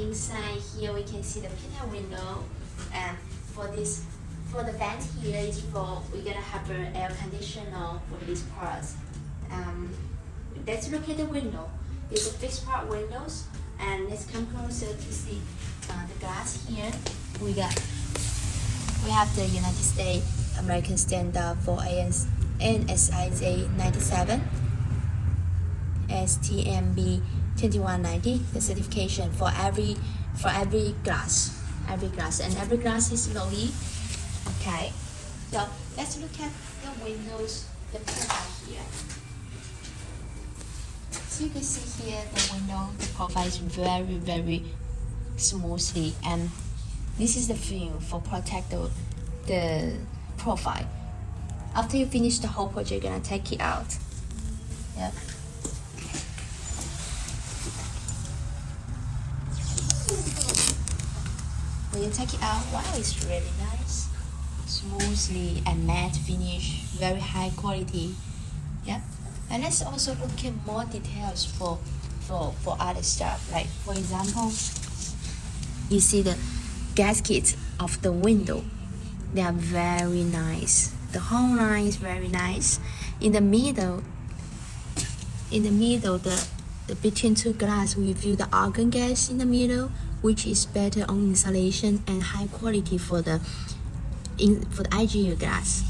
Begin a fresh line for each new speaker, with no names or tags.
inside here we can see the PTAC window, and for the vent here is for we're gonna have an air conditioner for this part. Let's look at the window. It's a fixed part windows, and let's come closer to see the glass here. We have the United States American Standard for NSIJ 97, STMB 2190, the certification for every glass, and every glass is low E. Okay, so let's look at the windows, the profile here. So you can see here the window, the profile is very smoothly, and this is the film for protect the profile. After you finish the whole project, you're gonna take it out. Yeah. When you take it out, wow, it's really nice, smoothly and matte finish, very high quality. Yeah. And let's also look at more details for other stuff. Like for example, you see the gasket of the window. They are very nice. The whole line is very nice. In the middle, the between two glass, we view the argon gas in the middle, which is better on insulation and high quality for the IGU glass.